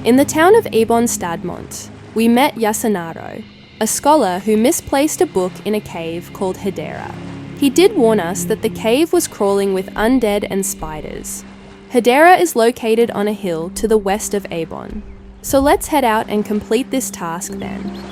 In the town of Ebon Stadmont, we met Yasunaro, a scholar who misplaced a book in a cave called Hedera. He did warn us that the cave was crawling with undead and spiders. Hedera is located on a hill to the west of Ebon, so let's head out and complete this task then.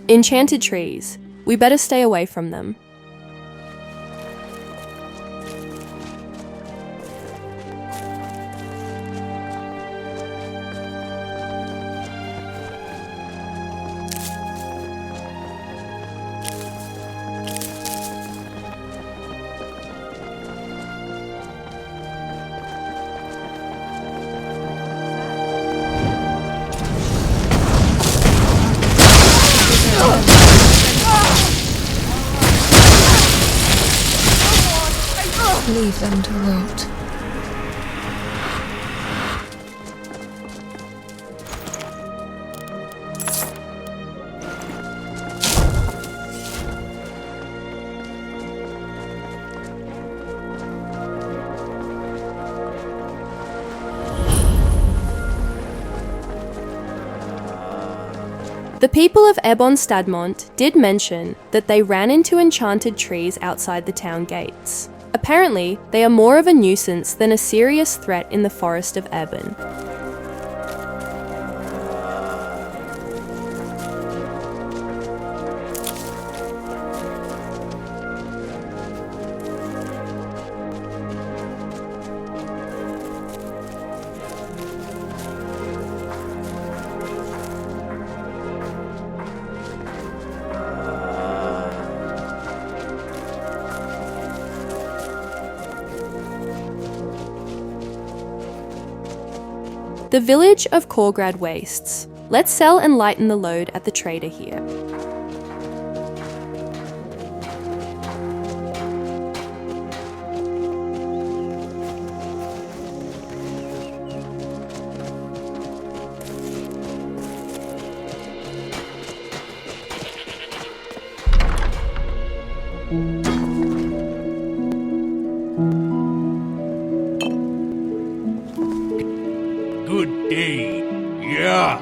Enchanted trees. We better stay away from them. Leave them to rot. The people of Ebon Stadmont did mention that they ran into enchanted trees outside the town gates. Apparently, they are more of a nuisance than a serious threat in the forest of Ebon. The village of Corgrad wastes. Let's sell and lighten the load at the trader here. Good day. Yeah.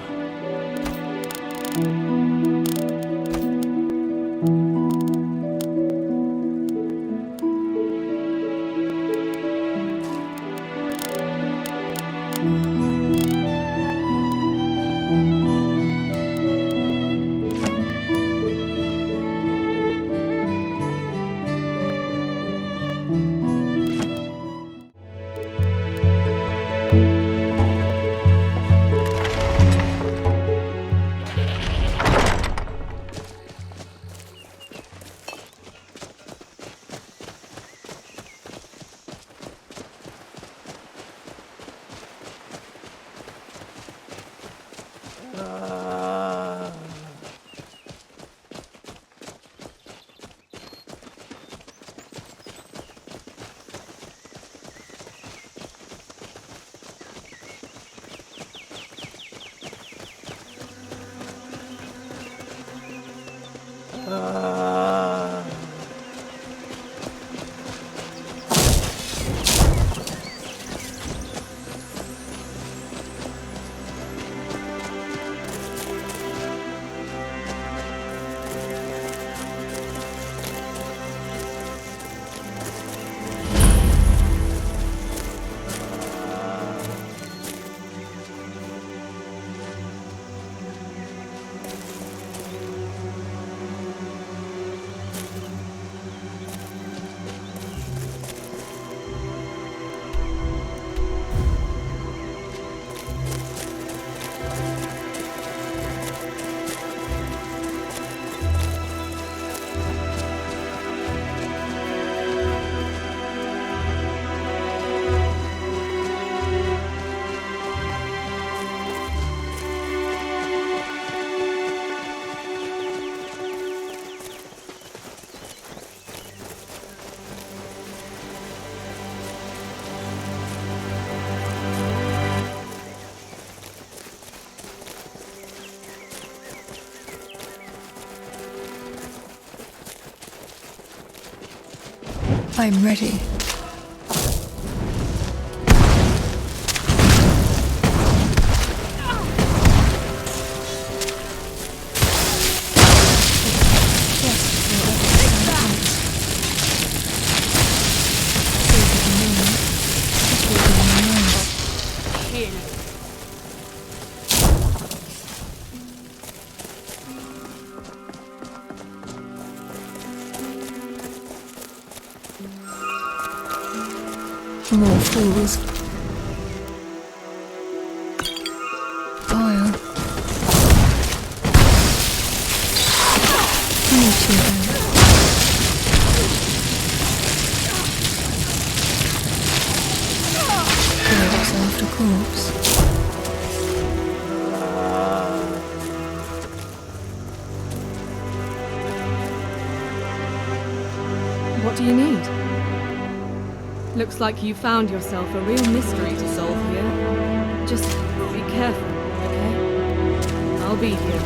I'm ready. More fools. Oil. Nutrient. Corpse after corpse. What do you need? Looks like you found yourself a real mystery to solve here. Just be careful, okay? I'll be here.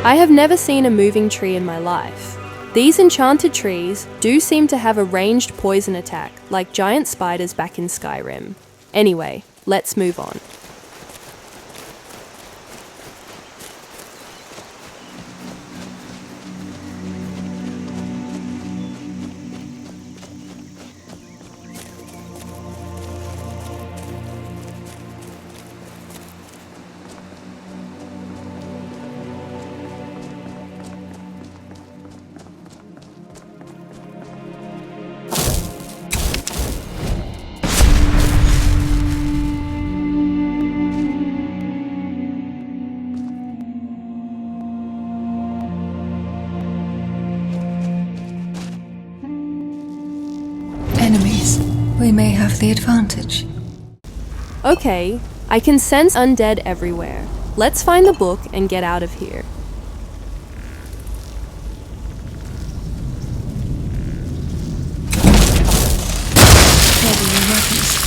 I have never seen a moving tree in my life. These enchanted trees do seem to have a ranged poison attack, like giant spiders back in Skyrim. Anyway, let's move on. Enemies. We may have the advantage. Okay, I can sense undead everywhere. Let's find the book and get out of here. Ready your weapons.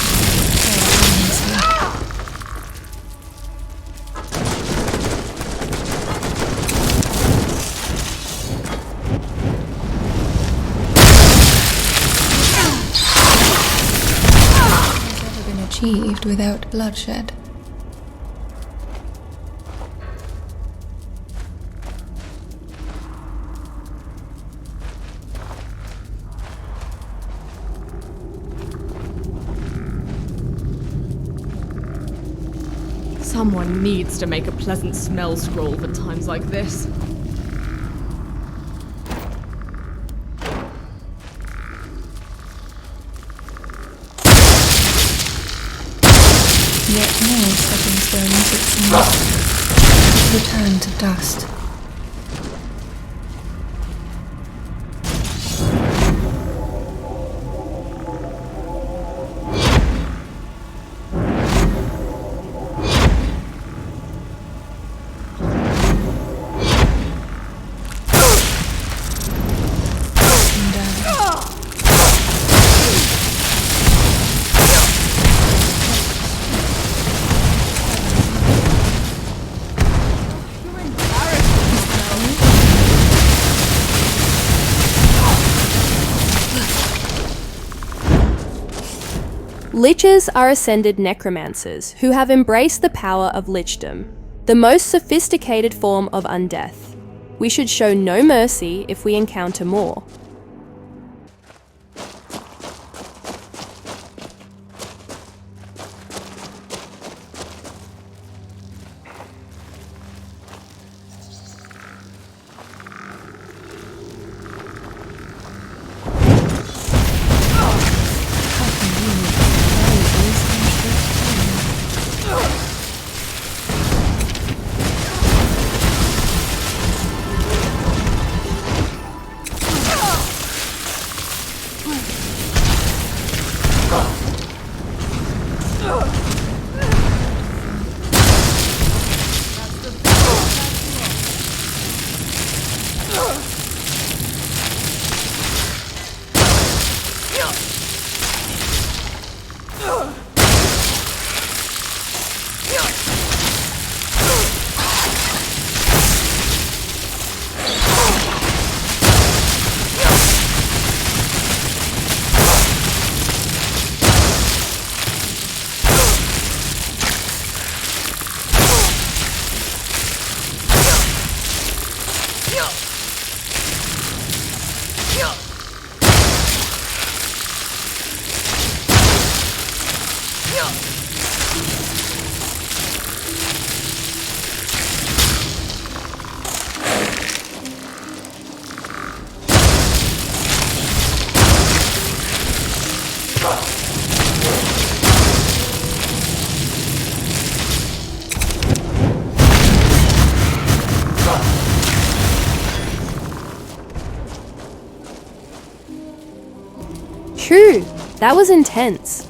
Achieved without bloodshed. Someone needs to make a pleasant smell scroll for times like this. Yet more stepping stones it seems. Return to dust. Liches are ascended necromancers who have embraced the power of lichdom, the most sophisticated form of undeath. We should show no mercy if we encounter more. Phew, that was intense.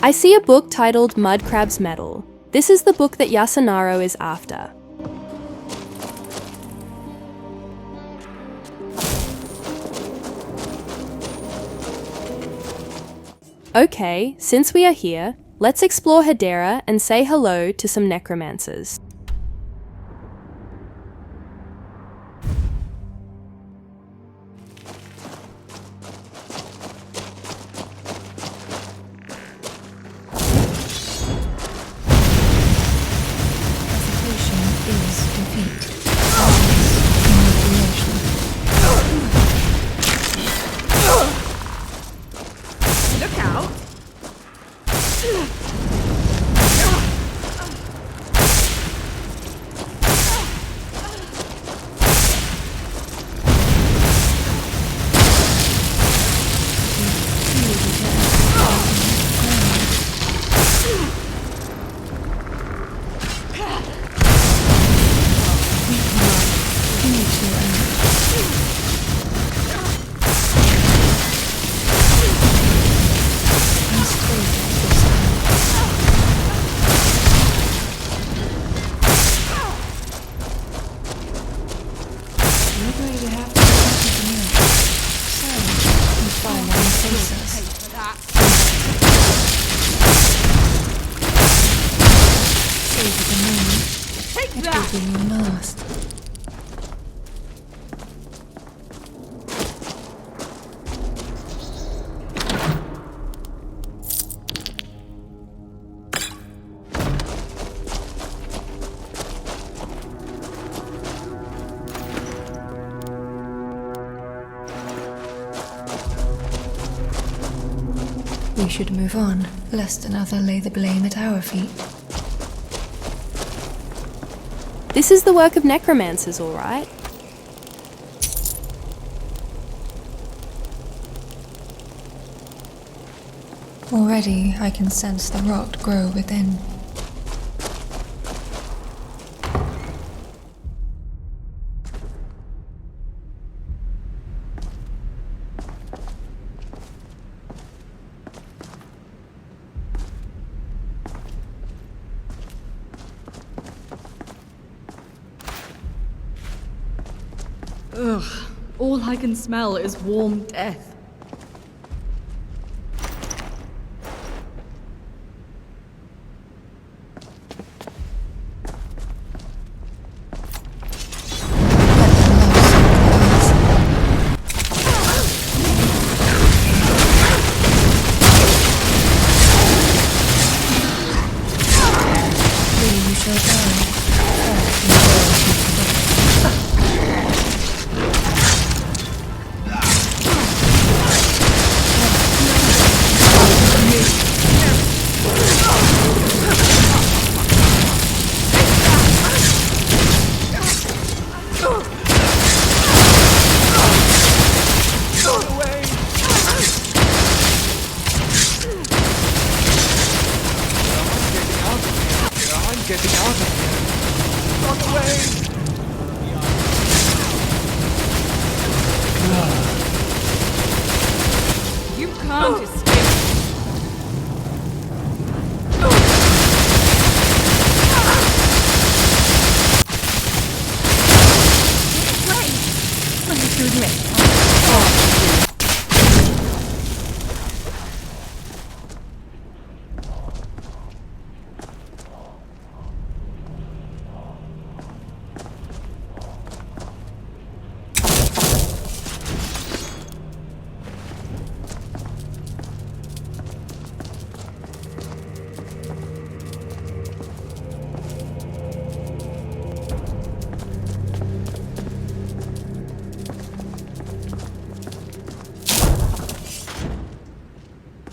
I see a book titled Mudcrab's Medal. This is the book that Yasunaro is after. Okay, since we are here, let's explore Hedera and say hello to some necromancers. We should move on, lest another lay the blame at our feet. This is the work of necromancers, all right? Already I can sense the rot grow within. Ugh, all I can smell is warm death.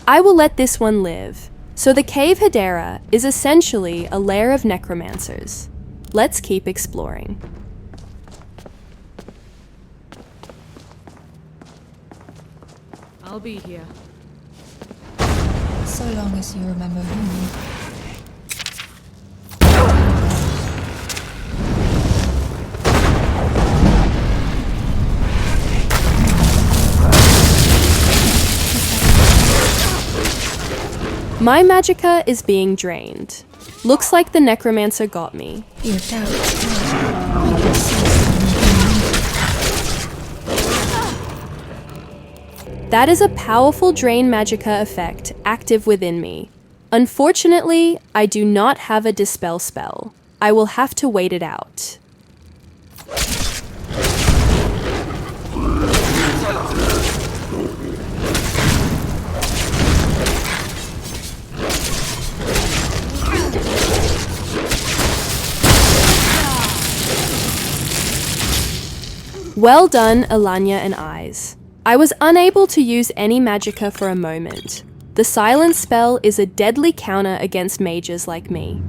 I will let this one live. So the cave Hedera is essentially a lair of necromancers. Let's keep exploring. I'll be here. So long as you remember who. My magicka is being drained. Looks like the necromancer got me. Your doubts are. I can see something. That is a powerful drain magicka effect active within me. Unfortunately, I do not have a dispel spell. I will have to wait it out. Well done, Alanya and Eyes. I was unable to use any magicka for a moment. The silence spell is a deadly counter against mages like me.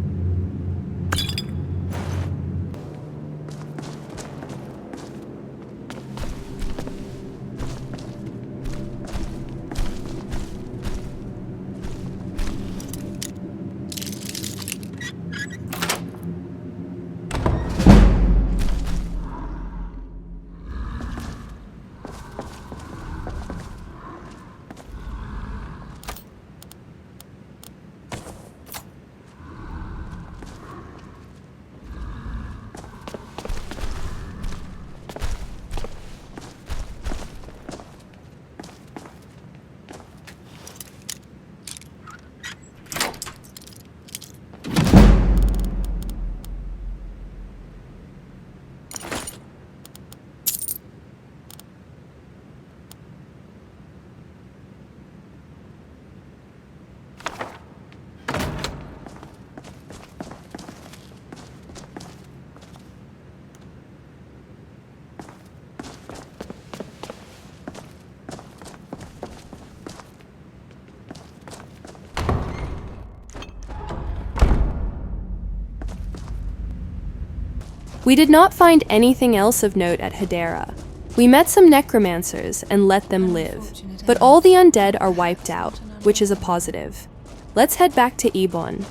We did not find anything else of note at Hedera. We met some necromancers and let them live, but all the undead are wiped out, which is a positive. Let's head back to Ebon.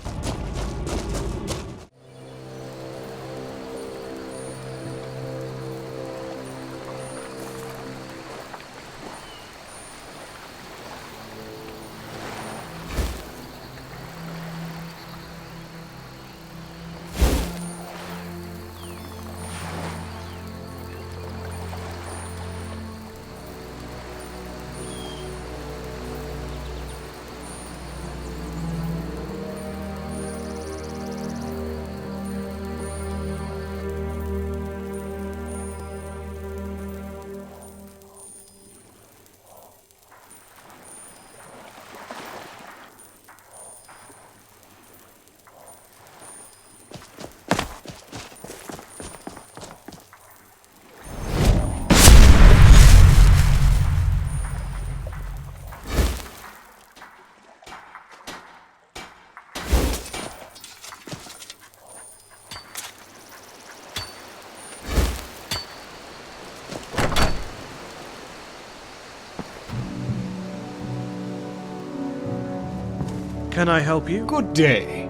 Can I help you? Good day.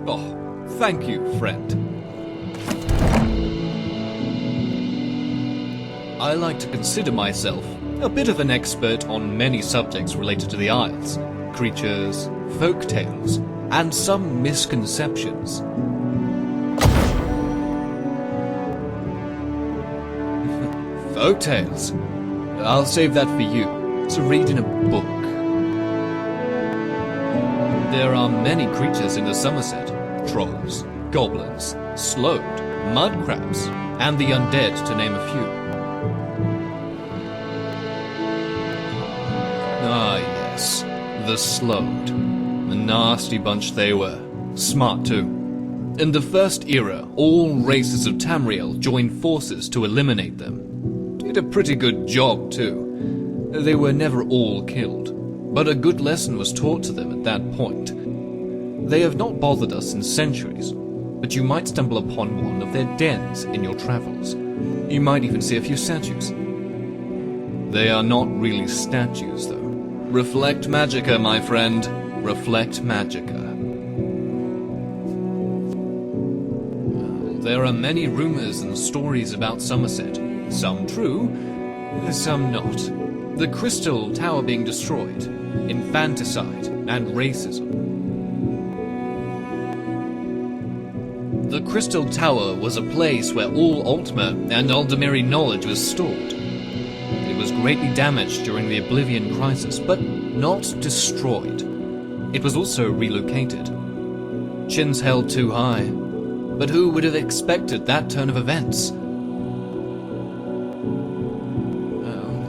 Oh, thank you, friend. I like to consider myself a bit of an expert on many subjects related to the Isles, creatures, folk tales, and some misconceptions. Folk tales? I'll save that for you to read in a book. There are many creatures in the Summerset. Trolls, goblins, sload, mud crabs, and the undead, to name a few. Ah, yes, the sload. A nasty bunch they were. Smart, too. In the First Era, all races of Tamriel joined forces to eliminate them. Did a pretty good job, too. They were never all killed, but a good lesson was taught to them at that point. They have not bothered us in centuries, but you might stumble upon one of their dens in your travels. You might even see a few statues. They are not really statues, though. Reflect magicka, my friend. Reflect magicka. There are many rumors and stories about Summerset. Some true, some not. The Crystal Tower being destroyed, infanticide, and racism. The Crystal Tower was a place where all Altmer and Aldemiri knowledge was stored. It was greatly damaged during the Oblivion Crisis, but not destroyed. It was also relocated. Chins held too high, but who would have expected that turn of events?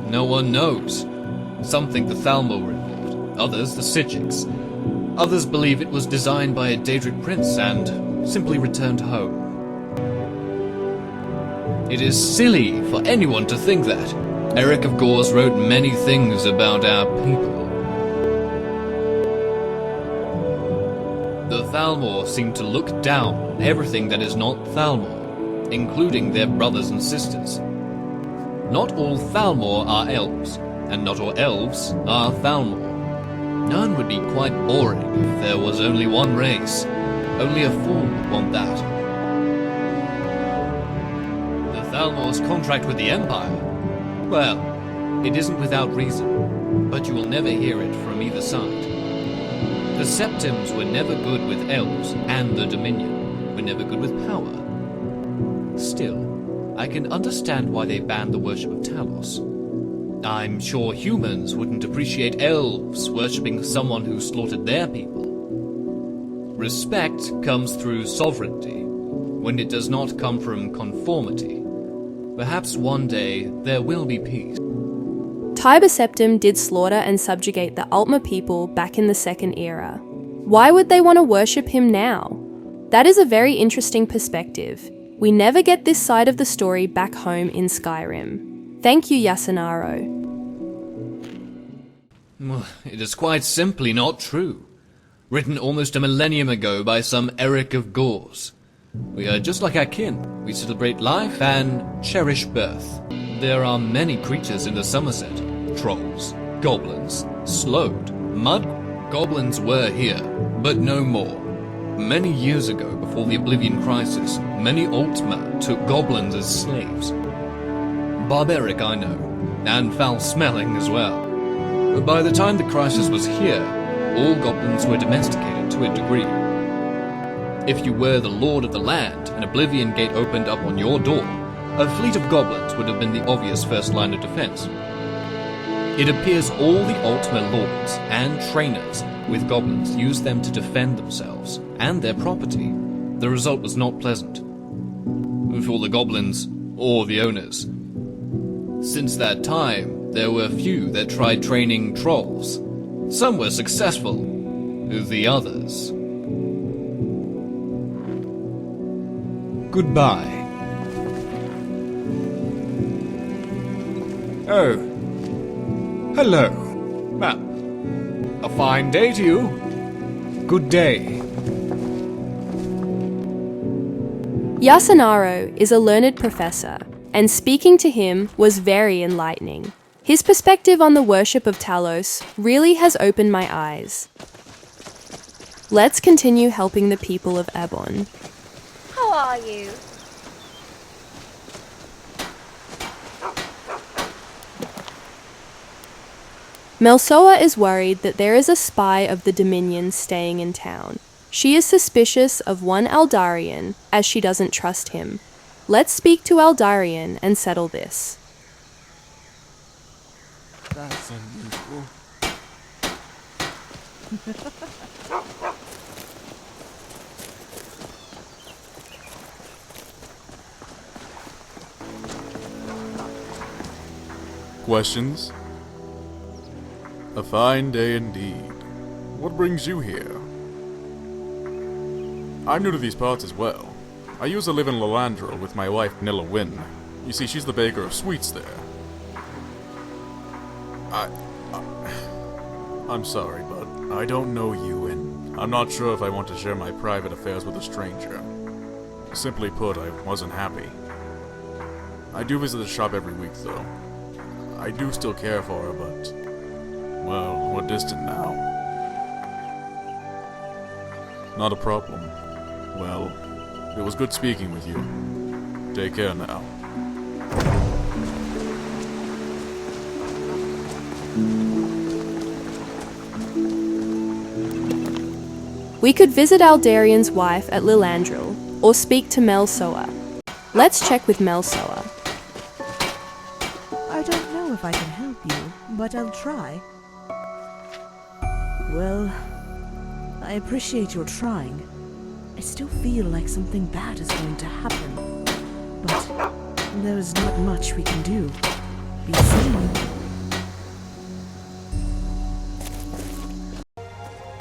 No one knows. Some think the Thalmor were involved, others the Sigics. Others believe it was designed by a Daedric prince and simply returned home. It is silly for anyone to think that. Eric of Gors wrote many things about our people. The Thalmor seem to look down on everything that is not Thalmor, including their brothers and sisters. Not all Thalmor are elves, and not all elves are Thalmor. None would be quite boring if there was only one race. Only a fool would want that. The Thalmor's contract with the Empire? Well, it isn't without reason, but you will never hear it from either side. The Septims were never good with elves, and the Dominion were never good with power. Still, I can understand why they banned the worship of Talos. I'm sure humans wouldn't appreciate elves worshipping someone who slaughtered their people. Respect comes through sovereignty, when it does not come from conformity. Perhaps one day there will be peace. Tiber Septim did slaughter and subjugate the Altmer people back in the Second Era. Why would they want to worship him now? That is a very interesting perspective. We never get this side of the story back home in Skyrim. Thank you, Yasunaro. It is quite simply not true. Written almost a millennium ago by some Eric of Gors. We are just like our kin. We celebrate life and cherish birth. There are many creatures in the Summerset. Trolls, goblins, slowed, mud. Goblins were here, but no more. Many years ago, before the Oblivion Crisis, many Altmer took goblins as slaves. Barbaric, I know, and foul-smelling as well. But by the time the crisis was here, all goblins were domesticated to a degree. If you were the lord of the land, an Oblivion Gate opened up on your door, a fleet of goblins would have been the obvious first line of defense. It appears all the Altmer lords and trainers with goblins used them to defend themselves and their property. The result was not pleasant for the goblins or the owners. Since that time, there were few that tried training trolls. Some were successful, the others. Goodbye. Oh. Hello. Well, a fine day to you. Good day. Yasunaro is a learned professor, and speaking to him was very enlightening. His perspective on the worship of Talos really has opened my eyes. Let's continue helping the people of Ebon. How are you? Melsoa is worried that there is a spy of the Dominion staying in town. She is suspicious of one Aldarion, as she doesn't trust him. Let's speak to Aldarion and settle this. That's unusual. Questions? A fine day indeed. What brings you here? I'm new to these parts as well. I used to live in Lalandra with my wife Nilla Wynn. You see, she's the baker of sweets there. I'm sorry, but I don't know you, and I'm not sure if I want to share my private affairs with a stranger. Simply put, I wasn't happy. I do visit the shop every week, though. I do still care for her, but... well, we're distant now. Not a problem. Well, it was good speaking with you. Take care now. We could visit Aldarion's wife at Lilandril, or speak to Melsoa. Let's check with Melsoa. I don't know if I can help you, but I'll try. Well, I appreciate your trying. I still feel like something bad is going to happen. But there is not much we can do. Be seeing.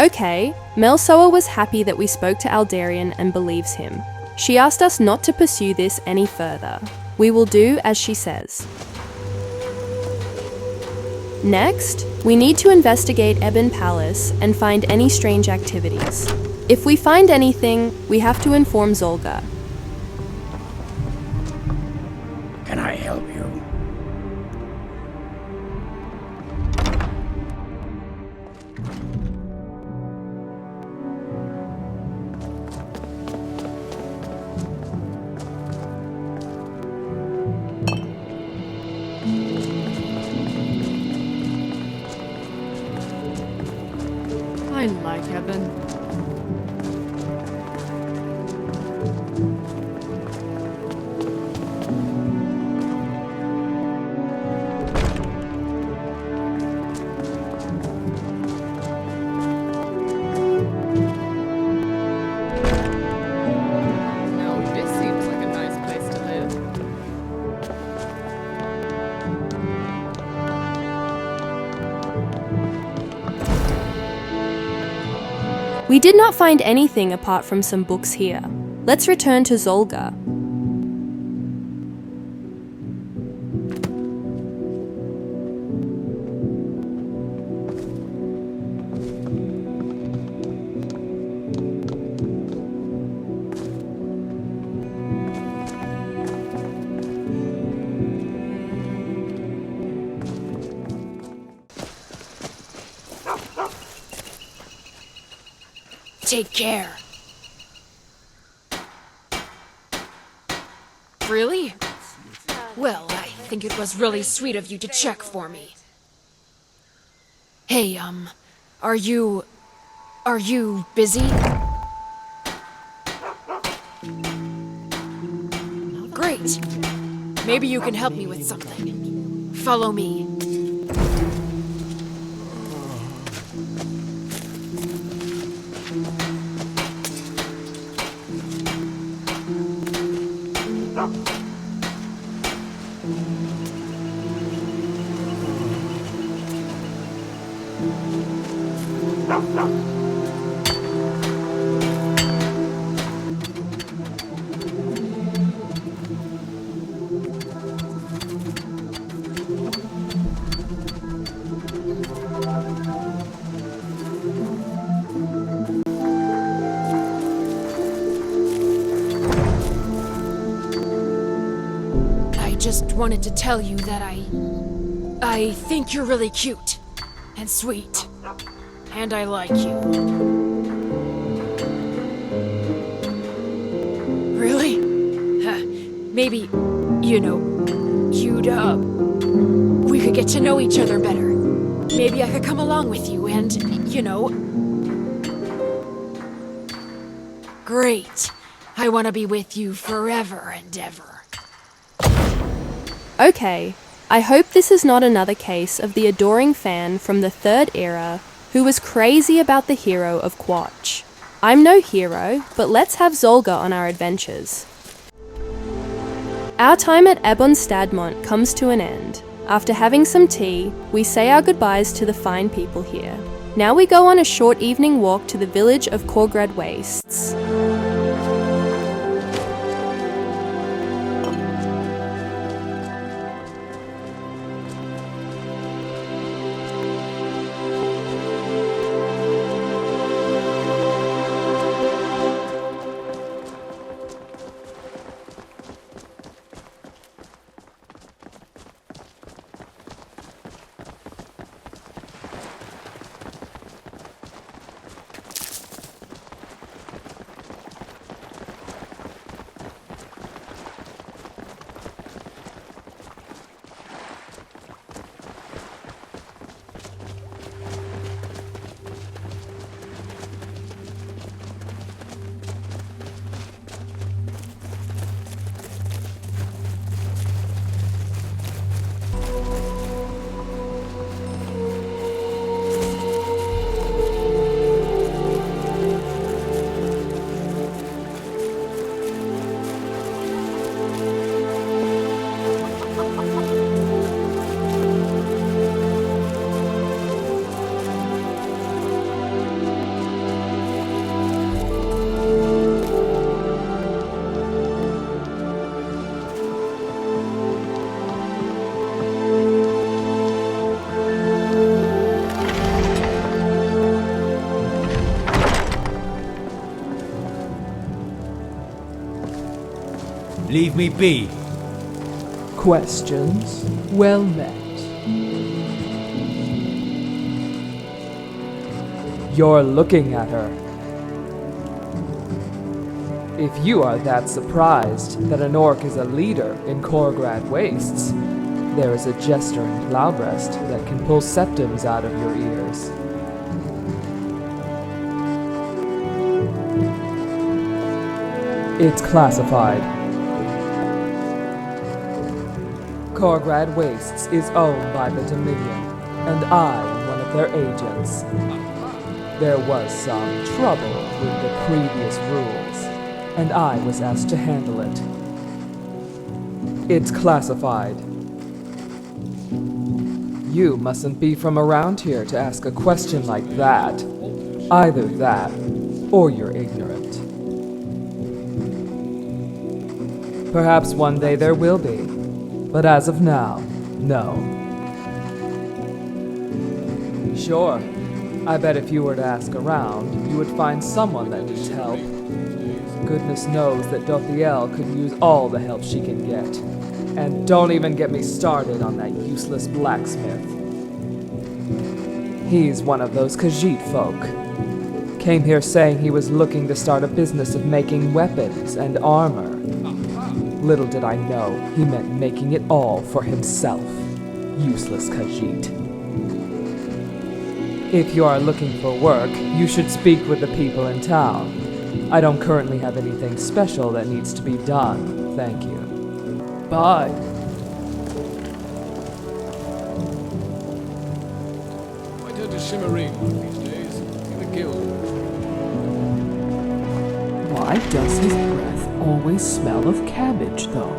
Okay, Melsoa was happy that we spoke to Aldarion and believes him. She asked us not to pursue this any further. We will do as she says. Next, we need to investigate Ebon Palace and find any strange activities. If we find anything, we have to inform Zolga. Can I help you? I like Ebon. Now this seems like a nice place to live. We did not find anything apart from some books here. Let's return to Zolga. Take care. Really? Well, I think it was really sweet of you to check for me. Hey, are you busy? Great. Maybe you can help me with something. Follow me. I just wanted to tell you that I think you're really cute and sweet, and I like you. Really? Maybe, we could get to know each other better. Maybe I could come along with you and, Great. I want to be with you forever and ever. Okay, I hope this is not another case of the adoring fan from the Third Era who was crazy about the hero of Quatch. I'm no hero, but let's have Zolga on our adventures. Our time at Ebon Stadmont comes to an end. After having some tea, we say our goodbyes to the fine people here. Now we go on a short evening walk to the village of Corgrad Wastes. Leave me be. Questions? Well met. You're looking at her. If you are that surprised that an orc is a leader in Corgrad Wastes, there is a jester in Cloudrest that can pull septums out of your ears. It's classified. Corgrad Wastes is owned by the Dominion, and I am one of their agents. There was some trouble with the previous rules, and I was asked to handle it. It's classified. You mustn't be from around here to ask a question like that. Either that, or you're ignorant. Perhaps one day there will be, but as of now, no. Sure, I bet if you were to ask around, you would find someone that needs help. Goodness knows that Dothiel could use all the help she can get. And don't even get me started on that useless blacksmith. He's one of those Khajiit folk. Came here saying he was looking to start a business of making weapons and armor. Little did I know he meant making it all for himself. Useless Khajiit. If you are looking for work, you should speak with the people in town. I don't currently have anything special that needs to be done, thank you. Bye. I turn to Shimmerine one of these days, in the guild. Why does his breath always smell of cabbage, though?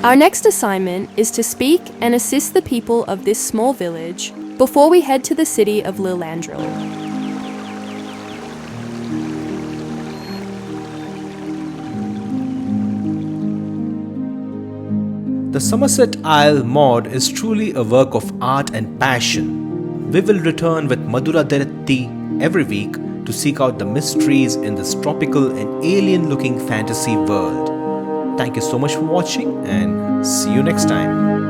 Our next assignment is to speak and assist the people of this small village before we head to the city of Lilandril. The Summerset Isle mod is truly a work of art and passion. We will return with Madura Darethi every week to seek out the mysteries in this tropical and alien-looking fantasy world. Thank you so much for watching and see you next time.